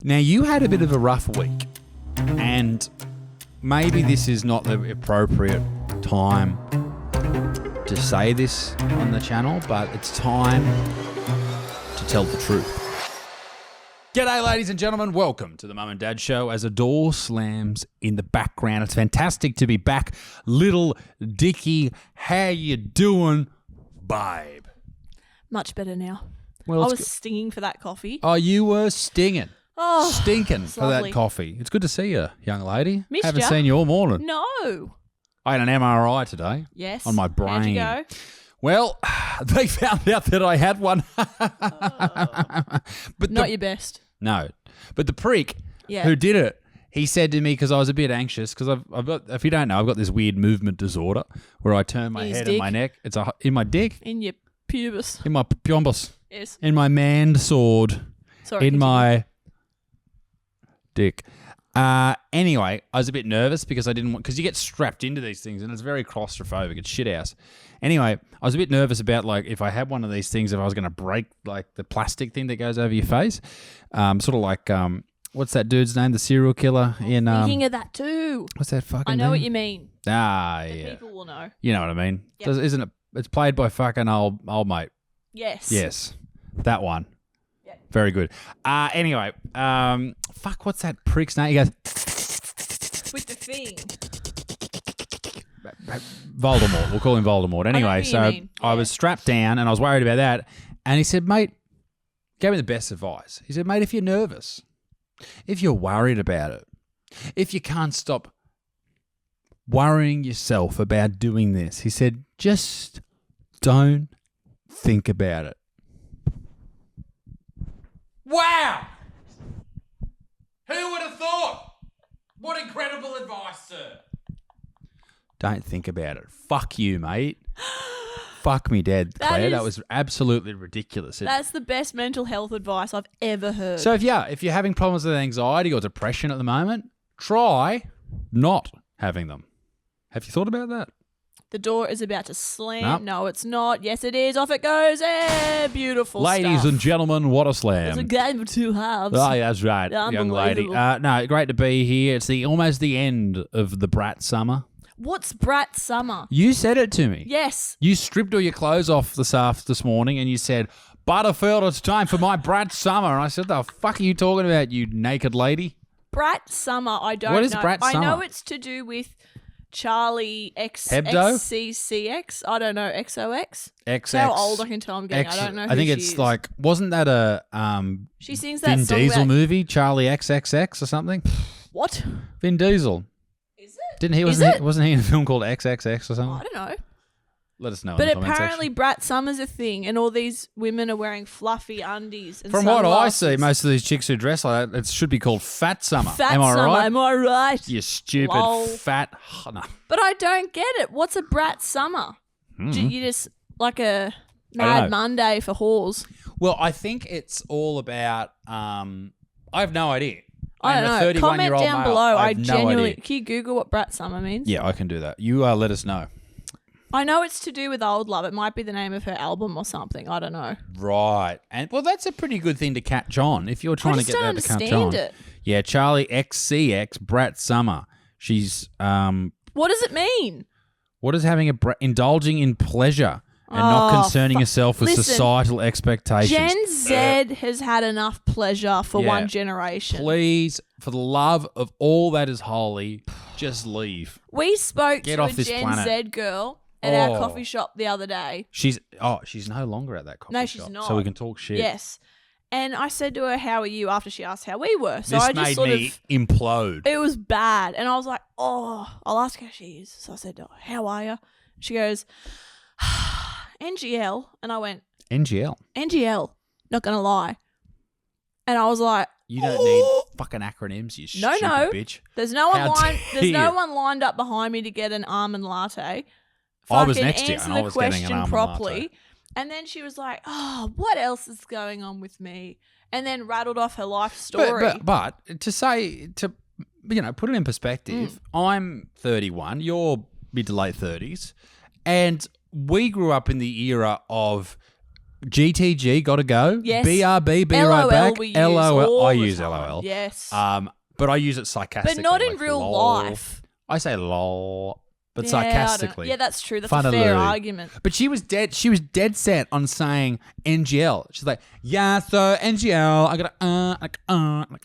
Now, you had a bit of a rough week, and maybe this is not the appropriate time to say this on the channel, but it's time to tell the truth. G'day, ladies and gentlemen. Welcome to the Mum and Dad Show as a door slams in the background. It's fantastic to be back. Little Dickie, how you doing, babe? Much better now. Well, I was stinging for that coffee. Oh, you were stinging. Oh, Stinking for lovely. that coffee. It's good to see you, young lady. Missed Haven't ya. seen you all morning. No. I had an MRI today. Yes. On my brain. How'd you go? Well, they found out that I had one. But Not your best. No. But the prick Yeah. who did it, he said to me, because I was a bit anxious, because I've got, if you don't know, I've got this weird movement disorder where I turn my In his head and dick? my neck. It's in my dick, In your pubis. in my pyombus, Yes. in my man sword, Sorry. in continue. my dick. Anyway, I was a bit nervous because I didn't want, because you get strapped into these things and it's very claustrophobic. It's shit house. Anyway, I was a bit nervous about, like, if I had one of these things, if I was going to break, like, the plastic thing that goes over your face. Sort of like, what's that dude's name? The serial killer in, Thinking of that too. what's that fucking I know name? what you mean. Ah, The yeah. people will know. You know what I mean? Yep. Isn't it? It's played by fucking old mate. Yes. Yes. That one. Yeah. Very good. Anyway, fuck, what's that prick's name? He goes, With the thing. Voldemort. We'll call him Voldemort. know Anyway, who you so mean. I Yeah. was strapped down and I was worried about that. And he said, mate, gave me the best advice. He said, mate, if you're nervous, if you're worried about it, if you can't stop worrying yourself about doing this, he said, just don't think about it. Wow! Who would have thought? What incredible advice, sir. Don't think about it. Fuck you, mate. Fuck me dead, Claire. That was absolutely ridiculous. That's the best mental health advice I've ever heard. So if you're having problems with anxiety or depression at the moment, try not having them. Have you thought about that? The door is about to slam. Nope. No, it's not. Yes, it is. Off it goes. Beautiful Ladies stuff. and gentlemen, what a It's a slam. game of two halves. Oh, yeah, that's right, young lady. Unbelievable. No, great to be here. It's almost the end of the brat summer. What's Brat Summer? You said it to me. Yes. You stripped all your clothes off this morning and you said, Butterfield, it's time for my brat summer. And I said, the fuck are you talking about, you naked lady? Brat Summer, I don't know. What is Brat I know Summer? it's to do with Charlie Hebdo? XCCX. I don't know, XOX. XX. How old I can tell I'm getting. I don't know who I think she it's is. like, wasn't that a She sings that Vin song Diesel about... movie, Charlie XXX or something? What? Vin Diesel. Is it? Didn't he? Wasn't he in a film called XXX or something? I don't know. Let us know But in the comment apparently section. Brat Summer's a thing and all these women are wearing fluffy undies and From what I see, sunglasses. most of these chicks who dress like that, it should be called Fat Summer. Fat Am I Summer, right? am I right? You stupid Lol. fat... No. But I don't get it. What's a Brat Summer? You just like a Hmm. I don't know. Mad Monday for whores. Well, I think it's all about... I have no idea. I I'm don't a know. 31-year-old Comment down male. below. I I have no genuinely... idea. Can you Google what Brat Summer means? Yeah, I can do that. You let us know. I know it's to do with Old Love. It might be the name of her album or something. I don't know. Right. And well, that's a pretty good thing to catch on if you're trying I to just get don't that to catch understand on. it. Yeah, Charlie XCX, Brat Summer. She's What does it mean? what is having indulging in pleasure and not concerning herself with Listen, societal expectations. Gen Z has had enough pleasure for Yeah. one generation. Please, for the love of all that is holy, just leave. We spoke Get to off a this Gen planet. Z girl at our Oh. coffee shop the other day. She's no longer at that coffee No, shop. she's not. So we can talk shit. Yes. And I said to her, "How are you?" after she asked how we were. So This I just made sort me of... implode. It was bad. And I was like, "Oh, I'll ask her how she is." So I said, "Oh, how are you?" She goes, "NGL." And I went, NGL. "NGL, not going to lie." And I was like, You don't need fucking acronyms, you No, stupid no. bitch. There's no one How There's no dare you. one lined up behind me to get an almond latte. I was Fucking next to you answer and I the was getting an question almond properly. latte. And then she was like, "Oh, what else is going on with me?" And then rattled off her life story. But to put it in perspective, I'm 31, you're mid to late 30s, and we grew up in the era of GTG, gotta go. Yes. BRB, be right LOL back. we use LOL. all I the use time. LOL. Yes. But I use it sarcastically. but not in like real lol. life. I say lol, but Yeah, I don't- sarcastically. Yeah, that's true. That's a fair argument. But she was dead. She was dead set on saying NGL. She's like, yeah, so NGL. I gotta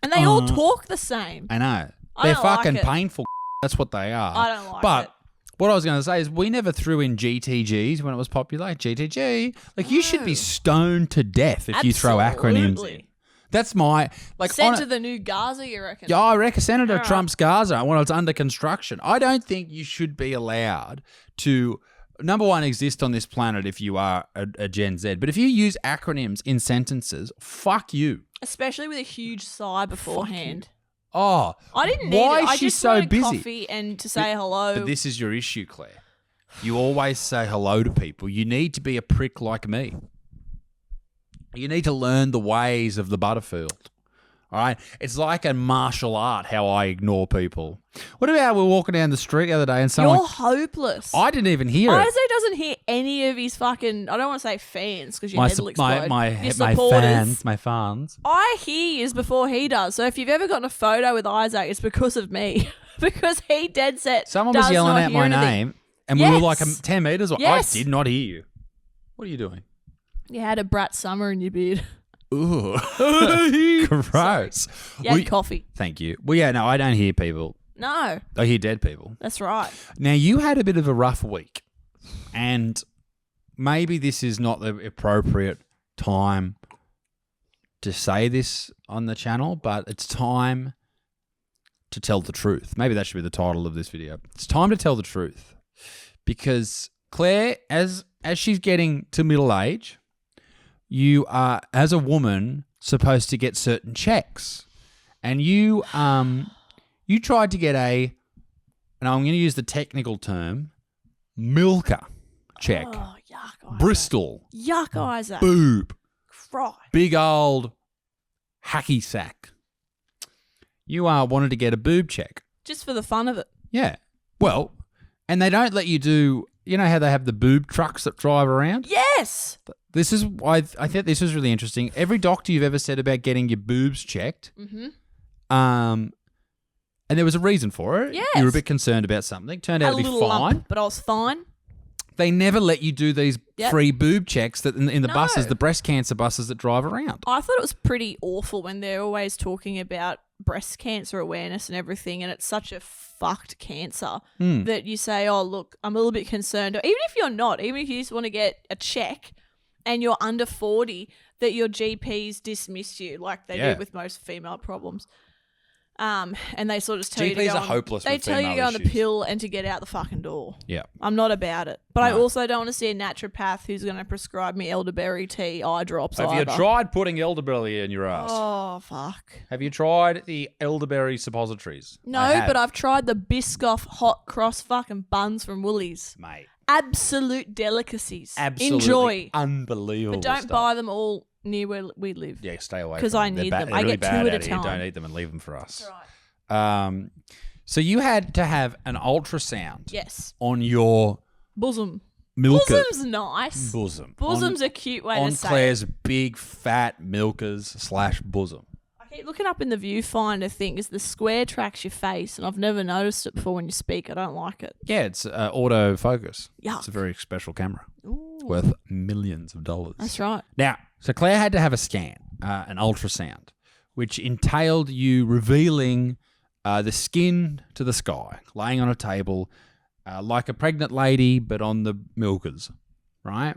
And they all talk the same. I know. I They're don't like fucking it. painful. That's what they are. I don't like but it. what I was going to say is we never threw in GTGs when it was popular. GTG. Like, you should be No. stoned to death if you throw acronyms Absolutely. in. That's my... like. Sent to the new Gaza, you reckon? Yeah, I reckon Senator Alright. Trump's Gaza when it's under construction. I don't think you should be allowed to, number one, exist on this planet if you are a Gen Z. But if you use acronyms in sentences, fuck you. Especially with a huge sigh beforehand. Oh, I didn't need why it. is I she just so wanted busy? coffee and to say hello. But this is your issue, Claire. You always say hello to people. You need to be a prick like me. You need to learn the ways of the Butterfield. All right? It's like a martial art how I ignore people. What about we were walking down the street the other day and someone... You're hopeless. I didn't even hear it. Isaac doesn't hear any of his fucking, I don't want to say fans because your My head will su- explode. my Your my supporters. fans. I hear his before he does. So if you've ever gotten a photo with Isaac, it's because of me. because he dead set Someone was does yelling not out hear my anything. name and we were like Yes. 10 meters away. Yes. I did not hear you. What are you doing? You had a brat summer in your beard. Ooh. Gross. You had We- coffee. Thank you. Well, yeah, no, I don't hear people. No, I hear dead people. that's right. Now, you had a bit of a rough week, and maybe this is not the appropriate time to say this on the channel, but it's time to tell the truth. Maybe that should be the title of this video. It's time to tell the truth. Because Claire, as she's getting to middle age, you are, as a woman, supposed to get certain checks. And you tried to get and I'm going to use the technical term, milker check. Oh, yuck, Isaac. Bristol. Yuck, Isaac. Boob. Christ. Big old hacky sack. You wanted to get a boob check. Just for the fun of it. Yeah. Well, and they don't let you do, you know how they have the boob trucks that drive around? Yes. This is why I think this is really interesting. Every doctor you've ever said about getting your boobs checked, and there was a reason for it. Yes. You were a bit concerned about something. Turned Had out a to be little fine. lump, but I was fine. They never let you do these Yep. free boob checks that in the No. buses, the breast cancer buses that drive around. I thought it was pretty awful when they're always talking about breast cancer awareness and everything, and it's such a fucked cancer that you say, oh, look, I'm a little bit concerned. Or even if you're not, even if you just want to get a check and you're under 40, that your GPs dismiss you like they Yeah. do with most female problems. And they sort of just tell you to GPs go are on, hopeless They with tell you to female go on the issues. pill and to get out the fucking door. Yeah. I'm not about it. But I No. also don't want to see a naturopath who's going to prescribe me elderberry tea eye drops Have either. you tried putting elderberry in your ass? Oh, fuck. Have you tried the elderberry suppositories? No, I have, but I've tried the Biscoff hot cross fucking buns from Woolies. mate. Absolute delicacies. Absolutely Enjoy. unbelievable. But don't stuff. buy them all near where we live. Yeah, stay away. 'Cause from I them. They're need ba- them. they're I really get bad two at a out here. time. Don't eat them and leave them for us. That's right. So you had to have an ultrasound Yes. on your Bosom. milker Bosom's nice. bosom. Bosom's a cute way on to say Claire's it. big fat milkers / bosom. I keep looking up in the viewfinder thing is the square tracks your face, and I've never noticed it before when you speak. I don't like it. Yeah, it's autofocus. Yuck. It's a very special camera. Ooh, Worth millions of dollars. that's right. Now, so Claire had to have a scan, an ultrasound, which entailed you revealing the skin to the sky, laying on a table like a pregnant lady, but on the milkers, right?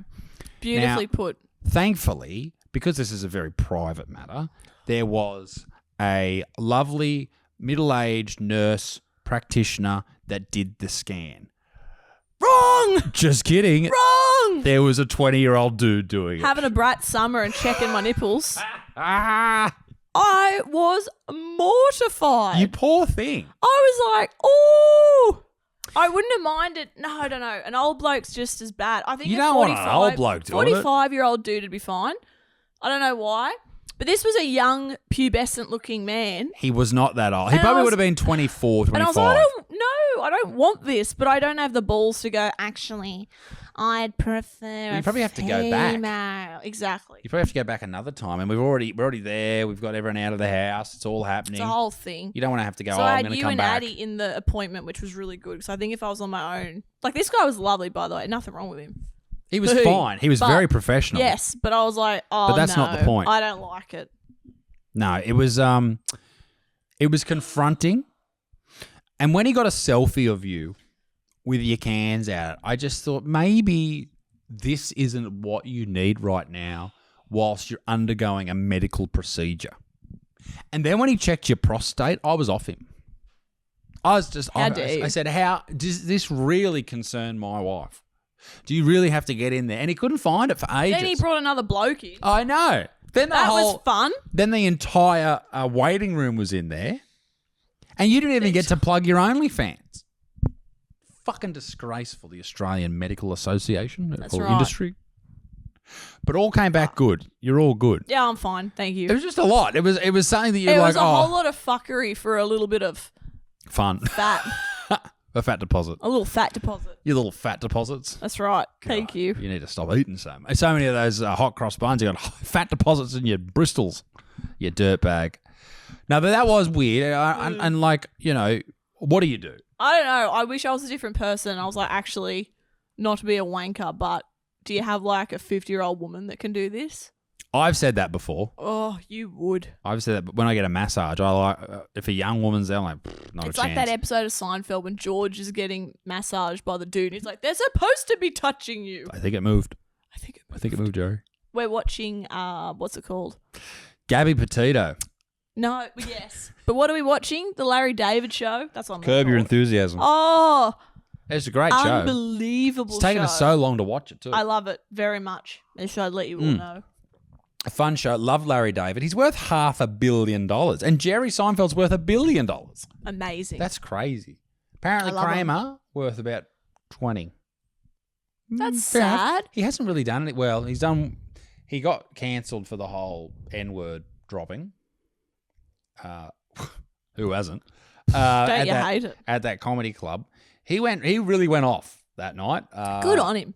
Beautifully put. Thankfully, because this is a very private matter, there was a lovely middle-aged nurse practitioner that did the scan. Wrong! Just kidding. Wrong! There was a 20-year-old dude doing it. Having a brat summer and checking my nipples. Ah, I was mortified. you poor thing. I was like, oh, I wouldn't have minded. No, I don't know. An old bloke's just as bad. I think You a don't want 45, an old bloke doing it. 45-year-old dude would be fine. I don't know why. But this was a young, pubescent-looking man. He was not that old. He And I probably was- would have been 24, And I 25. was like, I don't want this, but I don't have the balls to go, actually, I'd prefer You probably have to go back. female. Exactly. You probably have to go back another time, and we're already there. We've got everyone out of the house. It's all happening. It's a whole thing. You don't want to have to go, So oh, I I'm had going to you come and back. Addie in the appointment, which was really good, because I think if I was on my own... Like, this guy was lovely, by the way. Nothing wrong with him. He was fine. He was But- very professional. Yes, but I was like, oh, But that's no, not the point. I don't like it. No, it was confronting. And when he got a selfie of you with your cans out, I just thought maybe this isn't what you need right now whilst you're undergoing a medical procedure. And then when he checked your prostate, I was off him. I was just, How dare you? I said, how does this really concern my wife? Do you really have to get in there? And he couldn't find it for ages. Then he brought another bloke in. I know. Then That was fun. Then the entire waiting room was in there, and you didn't even get to plug your OnlyFans. Fucking disgraceful, the Australian Medical Association or right. industry. But all came back good. You're all good. Yeah, I'm fine. Thank you. It was just a lot. It was something that you're It like, was a whole lot of fuckery for a little bit of fun. fat. A fat deposit. A little fat deposit. Your little fat deposits. That's right. Thank you. You need to stop eating so much. So many of those hot cross buns. You got fat deposits in your Bristols, you dirtbag. No, but that was weird. And like, you know, what do you do? I don't know. I wish I was a different person. I was like, actually, not to be a wanker, but do you have like a 50-year-old woman that can do this? I've said that before. Oh, you would. I've said that, but when I get a massage, I like if a young woman's there, I'm like, not It's a like chance. that episode of Seinfeld when George is getting massaged by the dude. He's like, they're supposed to be touching you. I think it moved. I think it moved, Jerry. We're watching, what's it called? Gabby Petito. No, yes. But what are we watching? The Larry David show? That's on Curb Your Enthusiasm. Oh, It's a great show. unbelievable It's taken show. us so long to watch it too. I love it very much. I should let you all know. A fun show. Love Larry David. He's worth $500 million. And Jerry Seinfeld's worth $1 billion. Amazing. That's crazy. Apparently I love Kramer worth about 20. That's Fair enough. sad. He hasn't really done it. Well, he got cancelled for the whole N-word dropping. Who hasn't? Don't you hate it? At that comedy club. He really went off that night. Good on him.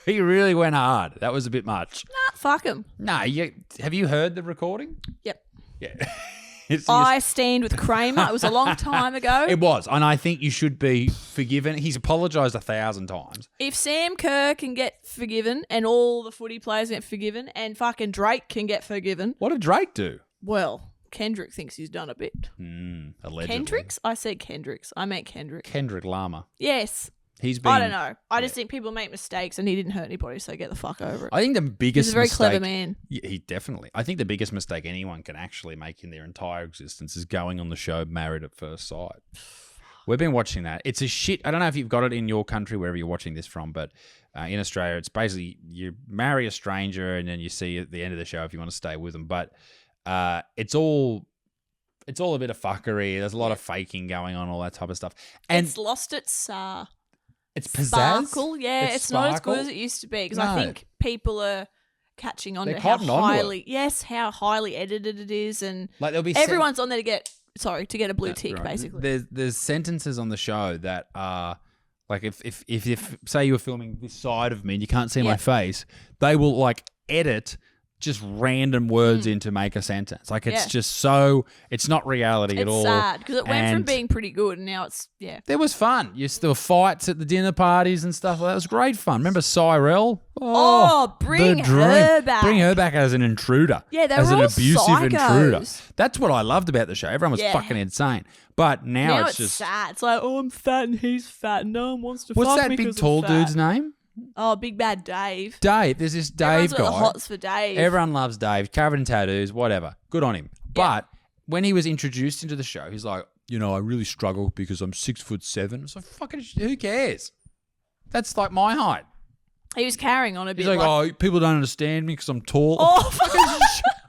He really went hard. That was a bit much. Nah, fuck him. No, have you heard the recording? Yep. Yeah. It's I stand with Kramer. It was a long time ago. It was, and I think you should be forgiven. He's apologised 1,000 times. If Sam Kerr can get forgiven and all the footy players get forgiven and fucking Drake can get forgiven, What did Drake do? well, Kendrick thinks he's done a bit. Allegedly. Kendricks? I said Kendricks. I meant Kendrick. Kendrick Lamar. Yes. He's been. I don't know. I just think people make mistakes and he didn't hurt anybody, so get the fuck over it. I think the biggest He's a very mistake, clever man. Yeah, he definitely. I think the biggest mistake anyone can actually make in their entire existence is going on the show Married at First Sight. We've been watching that. It's a shit. I don't know if you've got it in your country, wherever you're watching this from, but in Australia, it's basically you marry a stranger and then you see at the end of the show if you want to stay with them. But it's all a bit of fuckery. There's a lot of faking going on, all that type of stuff. And It's lost its it's pizzazz. sparkle. Yeah, it's not as sparkle. good as it used to be because No. I think people are catching on They're to how cotton onto it. how highly edited it is, and Like there'll be everyone's on there to get a blue tick, Right. basically. There's sentences on the show that are like if say you were filming this side of me and you can't see my face, they will like edit just random words in to make a sentence. Like it's just so it's not reality at It's all. sad because it went from And being pretty good and now it's there was fun. There were fights at the dinner parties and stuff. That was great fun. Remember Cyrell? Oh, bring the dream. her back. Bring her back as an intruder. Yeah, they as were an all abusive intruder. psychos. That's what I loved about the show. Everyone was Yeah. fucking insane. But now Now it's just sad. It's like, oh, I'm fat and he's fat and no one wants to what's fuck that me big 'cause I'm tall fat. dude's name? Oh, Big Bad Dave. Dave. There's this Dave Everyone's got guy. the hots for Dave. Everyone loves Dave. Covered in tattoos, whatever. Good on him. But when he was introduced into the show, he's like, I really struggle because I'm 6'7". It's like, fucking, who cares? That's like my height. He was carrying on a bit. He's like, oh, people don't understand me because I'm tall. Oh,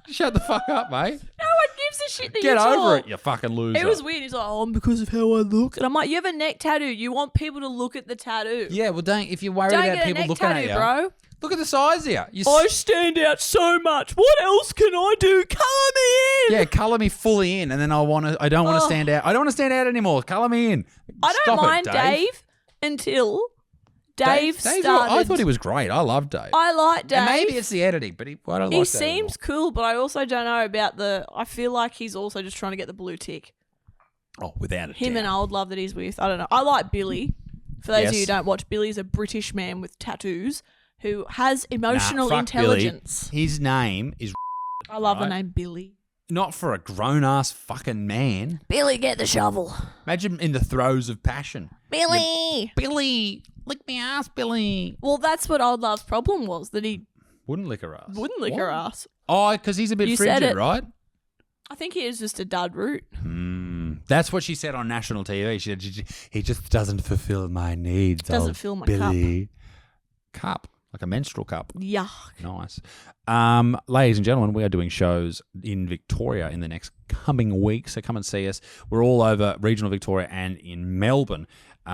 Shut the fuck up, mate. no one gives a shit that Get you're over tall. it, you fucking loser. It was weird. He's like, oh, because of how I look. And I'm like, you have a neck tattoo. You want people to look at the tattoo. Yeah, well, if you're worried Don't about get a people neck looking tattoo, at you, bro. Look at the size here. I stand out so much. What else can I do? Colour me in. Yeah, colour me fully in, and then I don't want to stand out. I don't want to stand out anymore. Colour me in. I don't Stop mind it, Dave until Dave Dave's started. I thought he was great. I love Dave. I like Dave. And maybe it's the editing, but I don't like He that seems cool, but I also don't know about I feel like he's also just trying to get the blue tick. Oh, without a Him doubt. and old love that he's with. I don't know. I like Billy. For those of you who Yes. don't watch, Billy's a British man with tattoos who has emotional fuck intelligence. Billy. His name is I love the right? name Billy. not for a grown-ass fucking man. Billy, get the shovel. Imagine in the throes of passion. Billy. Billy, lick me ass, Billy. Well, that's what old love's problem was, that he Wouldn't lick her ass. wouldn't lick her ass. Oh, because he's a bit You said frigid, it. right? I think he is just a dud root. That's what she said on national TV. She said, he just doesn't fulfill my needs. Doesn't old fill my Billy. Cup. Like a menstrual cup. Yuck. Nice. Ladies and gentlemen, we are doing shows in Victoria in the next coming weeks, so come and see us. We're all over regional Victoria and in Melbourne. See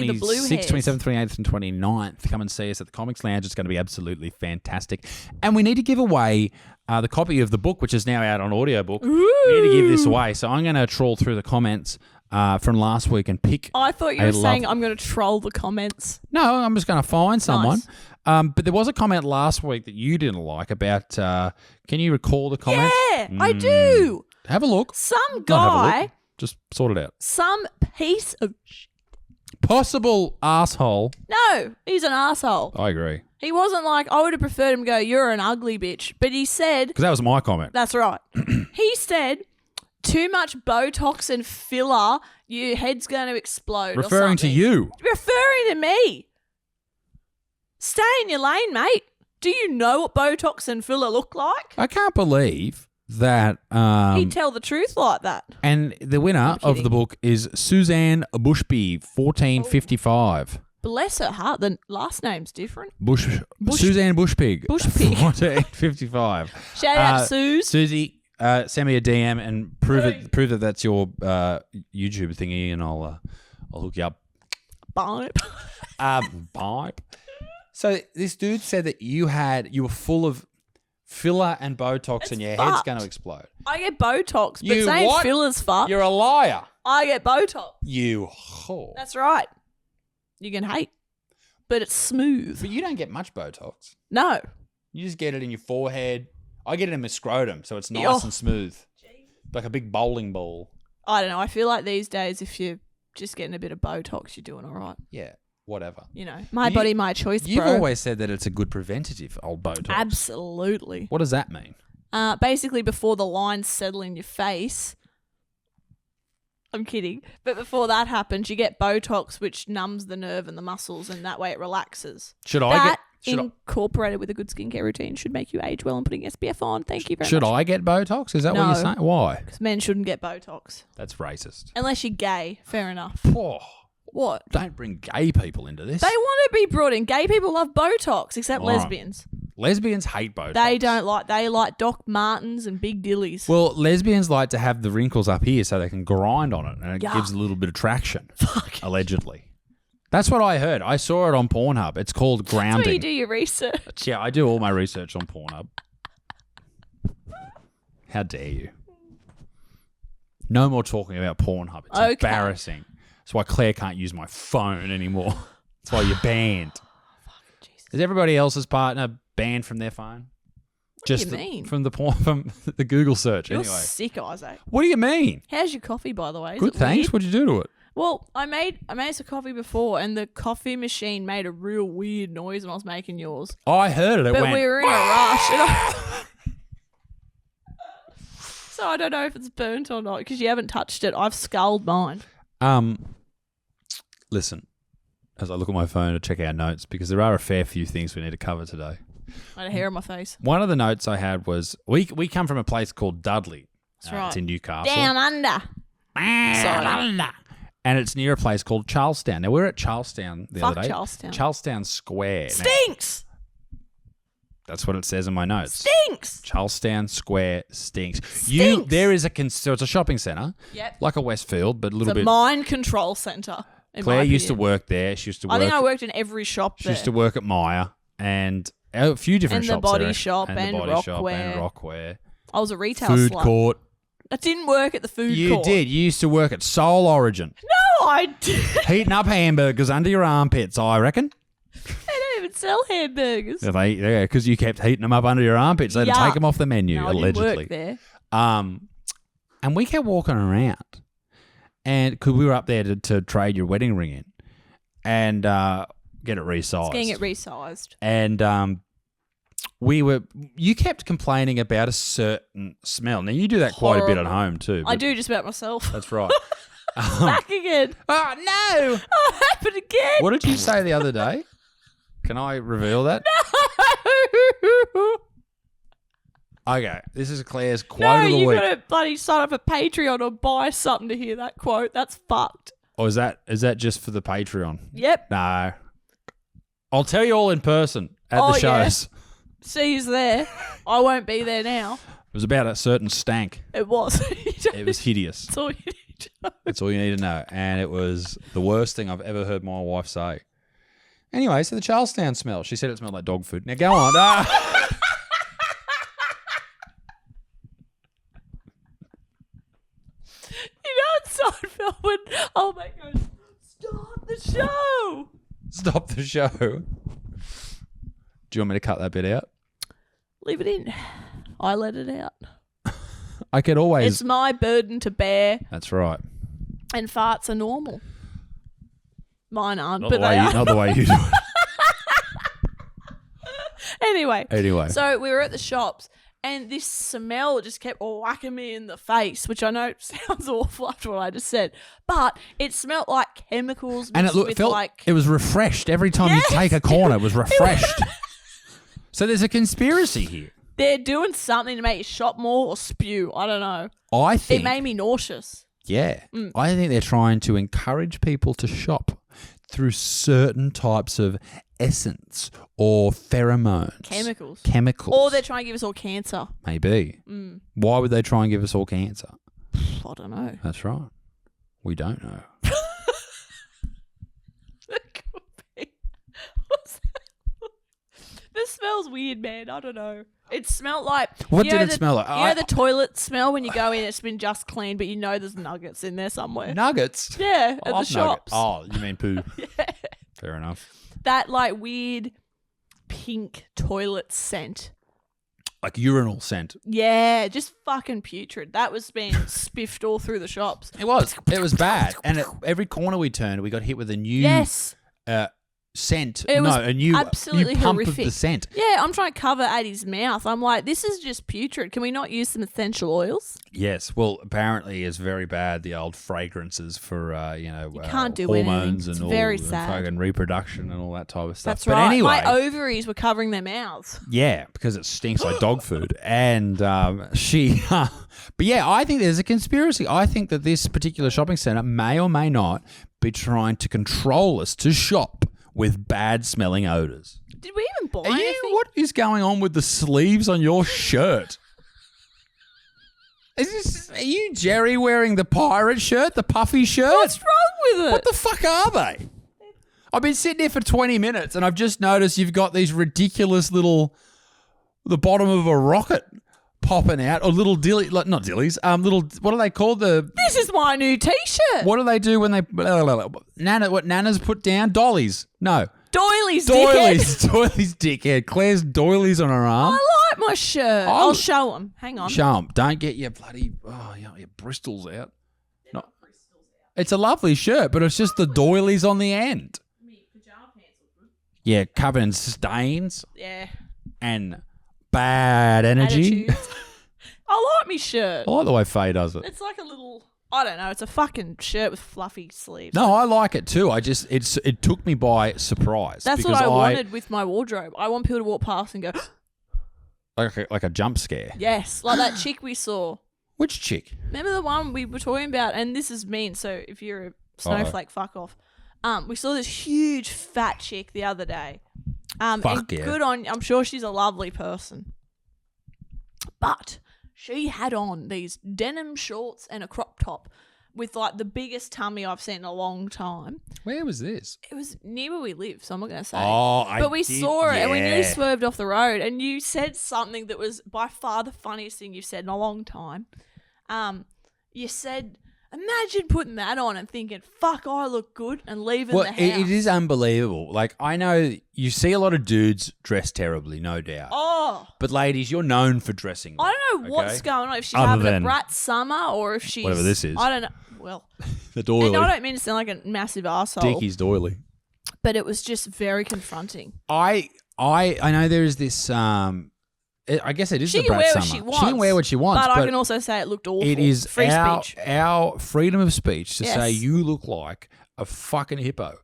the blue 26th, hairs. 27th, 28th and 29th. Come and see us at the Comics Lounge. It's going to be absolutely fantastic. And we need to give away the copy of the book, which is now out on audiobook. We need to give this away. So I'm going to trawl through the comments from last week and pick. I thought you were saying I'm going to troll the comments. No, I'm just going to find someone. Nice. But there was a comment last week that you didn't like about, can you recall the comment? Yeah, I do. Have a look. Some Not have a guy, look. Just sort it out. some piece of Possible asshole. No, he's an asshole. I agree. He wasn't like, I would have preferred him to go, you're an ugly bitch. But he said, Because that was my comment. that's right. He said, too much Botox and filler, your head's going to explode. Referring or to something. you. Referring to me. Stay in your lane, mate. Do you know what Botox and filler look like? I can't believe that. He'd tell the truth like that. And the winner of the book is Suzanne Bushby, 1455. Bless her heart. The last name's different. Suzanne Bushpig. Bushpig. 1455. Shout out to Suze. Susie, send me a DM and prove that that's your YouTube thingy, and I'll hook you up. Bye. Bye. So this dude said that you were full of filler and Botox and your head's fucked. going to explode. I get Botox, but You saying what? filler's fucked. You're a liar. I get Botox. You whore. That's right. You can hate, but it's smooth. But you don't get much Botox. No. You just get it in your forehead. I get it in my scrotum, so it's nice Oh. and smooth. Like a big bowling ball. I don't know. I feel like these days, if you're just getting a bit of Botox, you're doing all right. Yeah, whatever. You know, my body, my choice, You've bro. always said that it's a good preventative, old Botox. Absolutely. What does that mean? Basically, before the lines settle in your face. I'm kidding. But before that happens, you get Botox, which numbs the nerve and the muscles, and that way it relaxes. That incorporated with a good skincare routine should make you age well and putting SPF on. Thank you very much. Should I get Botox? Is that what No. you're saying? Why? Because men shouldn't get Botox. That's racist. Unless you're gay. Fair enough. Oh, What? don't bring gay people into this. They want to be brought in. Gay people love Botox, except All right. lesbians. Lesbians hate Botox. They like Doc Martens and big dillies. Well, lesbians like to have the wrinkles up here so they can grind on it, and it Yuck. gives a little bit of traction. Fuck. Allegedly. That's what I heard. I saw it on Pornhub. It's called That's where you grounding. do your research. Yeah, I do all my research on Pornhub. How dare you? No more talking about Pornhub. It's Okay. embarrassing. That's why Claire can't use my phone anymore. That's why you're banned. Jesus. Is everybody else's partner banned from their phone? What do you mean? From the Google search. You're Anyway, sick, Isaac. what do you mean? How's your coffee, by the way? Is Good, it thanks. weird? What'd you do to it? Well, I made us a coffee before, and the coffee machine made a real weird noise when I was making yours. Oh, I heard it. It But went. we were in a rush. So I don't know if it's burnt or not because you haven't touched it. I've sculled mine. Listen, as I look at my phone to check our notes, because there are a fair few things we need to cover today. I had a hair on my face. One of the notes I had was we come from a place called Dudley. That's right. It's in Newcastle. Down under. Sorry. And it's near a place called Charlestown. Now, we were at Charlestown the Fuck other day. Charlestown. Charlestown Square. Now, Stinks. that's what it says in my notes. Stinks. Charlestown Square stinks. Stinks. There is so it's a shopping centre. Yep. Like a Westfield, but a little It's a bit. mind control centre. Claire used to work there. She used to work. I think I worked in every shop She there. used to work at Myer. and a few different And the shops. Body there, Shop and and the Body Shop and Rockwear. Rockwear. I was a retail Food slut. court. I didn't work at the food You court. did. You used to work at Soul Origin. No, I did. Heating up hamburgers under your armpits, I reckon. They don't even sell hamburgers. Yeah, because you kept heating them up under your armpits. They had to Yuck. take them off the menu, No, I allegedly. didn't work there. And we kept walking around, and because we were up there to trade your wedding ring in and get it resized. Getting it resized. And you kept complaining about a certain smell. Now, you do that quite a bit at Horrible. home too. I but do just about myself. That's right. Back again. Oh, no. Oh, it happened again. What did you say the other day? Can I reveal that? No. Okay, this is Claire's quote No, of the you week. gotta bloody sign up for Patreon or buy something to hear that quote. That's fucked. Or is that just for the Patreon? Yep. No. I'll tell you all in person at the Yeah. shows. See who's there. I won't be there now. It was about a certain stank. It was. It was hideous. That's all you need to know. That's all you need to know. And it was the worst thing I've ever heard my wife say. Anyway, so the Charlestown smell. She said it smelled like dog food. Now go on. You know in Seinfeld when old mate goes, stop the show. Stop the show. Do you want me to cut that bit out? Leave it in. I let it out. I could always. It's my burden to bear, That's right. and farts are normal. Mine aren't, Not but the way they you, are. not the way you do it. Anyway. Anyway. So we were at the shops, and this smell just kept whacking me in the face, which I know sounds awful after what I just said, but it smelled like chemicals And mixed with like... it was refreshed every time Yes! you take a corner. It was refreshed. So there's a conspiracy here. They're doing something to make you shop more or spew. I don't know. I think. It made me nauseous. Yeah. I think they're trying to encourage people to shop through certain types of essence or pheromones. Chemicals. Or they're trying to give us all cancer. Maybe. Why would they try and give us all cancer? I don't know. That's right. We don't know. That could be. What's that? This smells weird, man. I don't know. It smelled like... What you know did it smell like? You know the toilet smell when you go in, it's been just cleaned, but you know there's nuggets in there somewhere? Nuggets? Yeah, I at the love shops. nuggets. Oh, you mean poo. Yeah. Fair enough. That like weird pink toilet scent. Like urinal scent. Yeah, just fucking putrid. That was being spiffed all through the shops. It was. It was bad. And at every corner we turned, we got hit with a new Yes. scent. It was a new absolutely pump horrific. of the scent. Yeah, I'm trying to cover Addie's mouth. I'm like, this is just putrid. Can we not use some essential oils? Yes. Well, apparently it's very bad, the old fragrances for, you can't do hormones anything. It's and all very the sad. fucking reproduction and all that type of stuff. That's but right. anyway, My ovaries were covering their mouths. yeah, because it stinks like dog food. And but yeah, I think there's a conspiracy. I think that this particular shopping centre may or may not be trying to control us to shop with bad smelling odours. Did we even buy Are anything? what is going on with the sleeves on your shirt? Are you Jerry wearing the pirate shirt, the puffy shirt? What's wrong with it? What the fuck are they? I've been sitting here for 20 minutes and I've just noticed you've got these ridiculous the bottom of a rocket popping out, or little dilly, like not dillies, what are they called? This is my new T-shirt. What do they do when they, what Nana's put down? Dollies. No. Doilies, Doilies. dickhead. Doilies, dickhead. Claire's doilies on her arm. I like my shirt. I'll show them. Hang on. Show 'em. Don't get your bloody, your bristles out. Not It's a lovely shirt, but it's just the doilies on the end. Yeah, covered in stains Yeah. and bad energy. Attitudes. I like me shirt. I like the way Faye does it. It's like a little, I don't know, it's a fucking shirt with fluffy sleeves. No, I like it too. It took me by surprise. That's what because I wanted with my wardrobe. I want people to walk past and go, like a jump scare. yes, like that chick we saw. Which chick? Remember the one we were talking about? And this is mean, so if you're a snowflake, fuck off. We saw this huge fat chick the other day. Fuck and yeah. Good on, I'm sure she's a lovely person. But she had on these denim shorts and a crop top with like the biggest tummy I've seen in a long time. Where was this? It was near where we live, so I'm not going to say. But we saw it and we nearly swerved off the road. And you said something that was by far the funniest thing you've said in a long time. You said, imagine putting that on and thinking, fuck, I look good, and leaving the house. It is unbelievable. Like, I know you see a lot of dudes dress terribly, no doubt. Oh. But ladies, you're known for dressing well. I don't know what's going on. If she's Other having a than brat summer or if she's... whatever this is. I don't know. Well... The doily. And I don't mean to sound like a massive arsehole. Dickie's doily. But it was just very confronting. I know there is this... I guess it is she the brat summer. She can wear what she wants. But I can also say it looked awful. It is free speech. Our freedom of speech to Yes. say you look like a fucking hippo.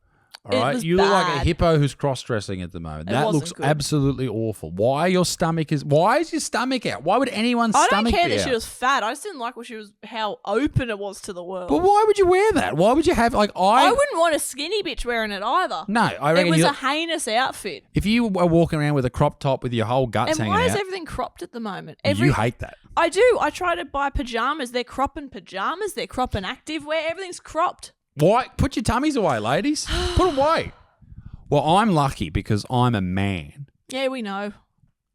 All It right, was you look like a bad. hippo who's cross-dressing at the moment. It That wasn't looks good. absolutely awful. Why is your stomach out? Why would anyone's I stomach don't care be that out? she was fat. I just didn't like how open it was to the world. But why would you wear that? Why would you have I wouldn't want a skinny bitch wearing it either. No, I It reckon was a heinous outfit. if you were walking around with a crop top with your whole guts And hanging why is out, everything cropped at the moment? you hate that. I do. I try to buy pajamas. They're cropping pajamas. They're cropping activewear. Everything's cropped. Why? Put your tummies away, ladies. Put them away. Well, I'm lucky because I'm a man. Yeah, we know.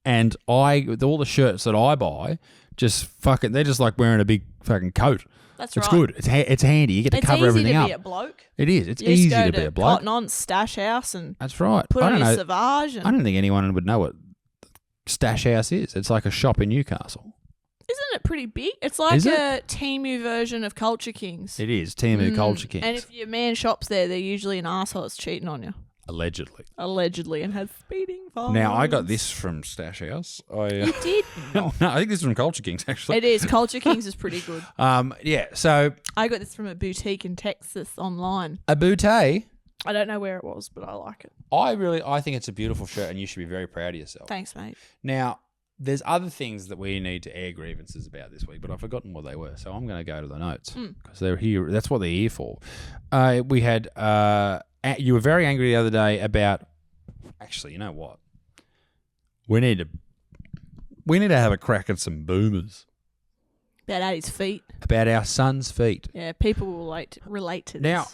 And all the shirts that I buy, they're just like wearing a big fucking coat. That's It's right. good. It's handy. You get to cover everything It's up. easy to be a bloke. It is. It's You just easy go to be a bloke. Cotton On Stash House and That's right. put I on don't your know. Savage. And I don't think anyone would know what Stash House is. It's like a shop in Newcastle. isn't it pretty big? It's like Is it? a Temu version of Culture Kings. It is. Temu Culture Kings. And if your man shops there, they're usually an arsehole that's cheating on you. Allegedly. And has speeding fines. Now, I got this from Stash House. You did? No, I think this is from Culture Kings, actually. It is. Culture Kings is pretty good. Yeah, so I got this from a boutique in Texas online. a bootay, I don't know where it was, but I like it. I think it's a beautiful shirt and you should be very proud of yourself. Thanks, mate. Now, there's other things that we need to air grievances about this week, but I've forgotten what they were, so I'm going to go to the notes because they're here. That's what they're here for. We had you were very angry the other day about. Actually, you know what? We need to have a crack at some boomers About Addie's feet. about our son's feet. Yeah, people will relate to this. Now,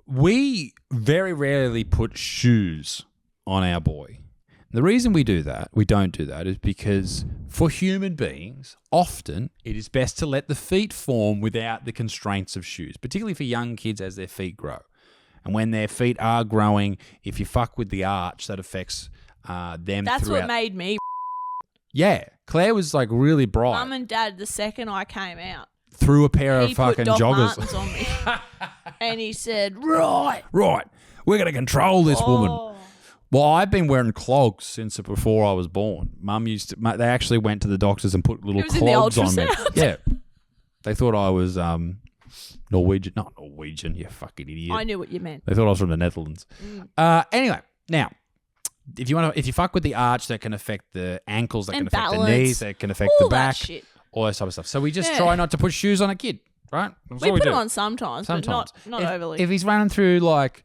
we very rarely put shoes on our boy. The reason we don't do that, is because for human beings, often it is best to let the feet form without the constraints of shoes, particularly for young kids as their feet grow. And when their feet are growing, if you fuck with the arch, that affects them That's throughout. what made me. Yeah, Claire was like really bright. Mum and Dad, the second I came out, threw a pair of he fucking put Doc joggers. Martens on me. And he said, right. Right, we're going to control this woman. Oh. Well, I've been wearing clogs since before I was born. Mum they actually went to the doctors and put little It was in the clogs on me. ultrasound. Yeah. They thought I was Norwegian. Not Norwegian, you fucking idiot. I knew what you meant. They thought I was from the Netherlands. Anyway, now, if you fuck with the arch, that can affect the ankles, that And can affect balance. the knees, that can affect All the that back, shit. all that type of stuff. So we just Yeah. try not to put shoes on a kid, right? That's We all put do. them on sometimes, but not overly. If he's running through like,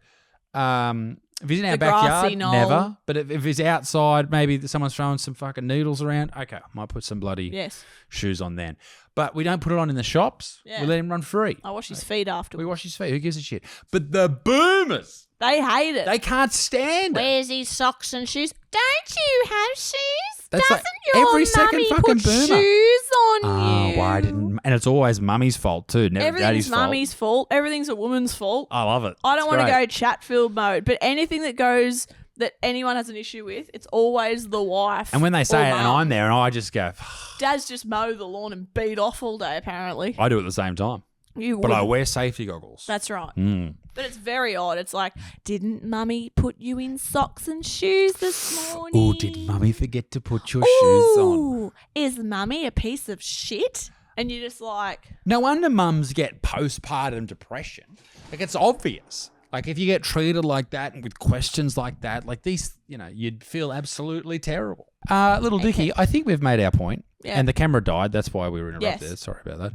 if he's in our The grassy backyard, knoll. never. But if he's outside, maybe someone's throwing some fucking needles around. Okay, I might put some bloody Yes. shoes on then. But we don't put it on in the shops. Yeah. We let him run free. I wash his feet afterwards. We wash his feet. Who gives a shit? But the boomers, They hate it. they can't stand it. Where's his socks and shoes? Don't you have shoes? That's like Doesn't your every second mummy fucking put boomer. shoes on Oh, you? why didn't? And it's always mummy's fault too. Never Everything's daddy's fault. mummy's fault. Everything's a woman's fault. I love it. I don't It's want to great. go Chatfield mode, but anything that anyone has an issue with, it's always the wife. And when they say or it, and mum. I'm there, and I just go, Dad's just mow the lawn and beat off all day. Apparently, I do it at the same time. you But would. I wear safety goggles. That's right. Mm. But it's very odd. It's like, didn't mummy put you in socks and shoes this morning? Oh, did mummy forget to put your shoes on? Ooh, is mummy a piece of shit? And you're just like, No wonder mums get postpartum depression. Like, it's obvious. Like, if you get treated like that and with questions like that, like these, you'd feel absolutely terrible. Little Dickie, I think we've made our point. Yeah. And the camera died. That's why we were interrupted. Yes. Sorry about that.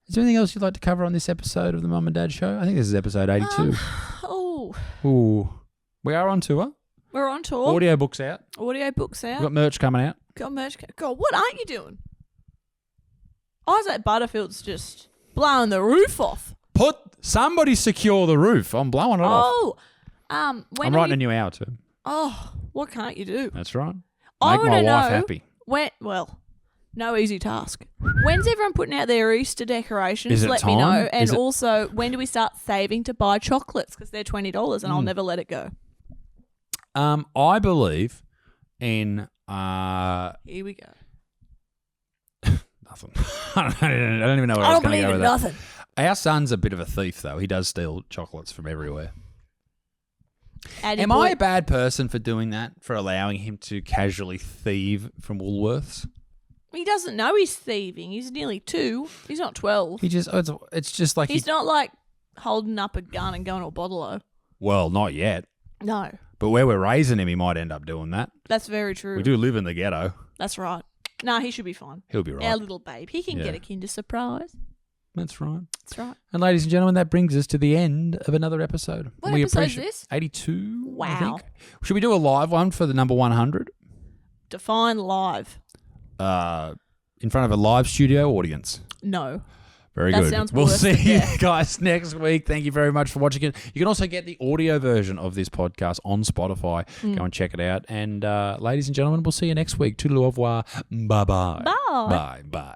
Is there anything else you'd like to cover on this episode of the Mum and Dad Show? I think this is episode 82. oh, Ooh. We are on tour. we're on tour. Audio books out. Audio books out. We've got merch coming out. Got merch. God, what aren't you doing? Isaac Butterfield's just blowing the roof off. Somebody secure the roof. I'm blowing it off. Oh, when I'm writing a new hour too. Oh, what can't you do? That's right. I Make my wanna wife know happy. No easy task. When's everyone putting out their Easter decorations? Is it Let time? me know. And also, when do we start saving to buy chocolates? Because they're $20 and I'll never let it go. I believe in Here we go. nothing. I don't even know where I I was don't going to believe go in with nothing. that. Our son's a bit of a thief, though. He does steal chocolates from everywhere. Am I a bad person for doing that? For allowing him to casually thieve from Woolworths? He doesn't know he's thieving. He's nearly 2. He's not 12. It's just like He's not like holding up a gun and going to a bottle-o. Well, not yet. No. But where we're raising him, he might end up doing that. That's very true. We do live in the ghetto. That's right. Nah, he should be fine. He'll be right. Our little babe. He can Yeah. get a Kinder Surprise. That's right. That's right. And ladies and gentlemen, that brings us to the end of another episode. What episode is this? 82. Wow. I think. Should we do a live one for the number 100? Define live. In front of a live studio audience. No. Very That good. sounds We'll worse, see but you yeah. guys next week. Thank you very much for watching it. You can also get the audio version of this podcast on Spotify. Go and check it out. And ladies and gentlemen, we'll see you next week. Toodaloo au revoir. Bye-bye. Bye. Bye. Bye.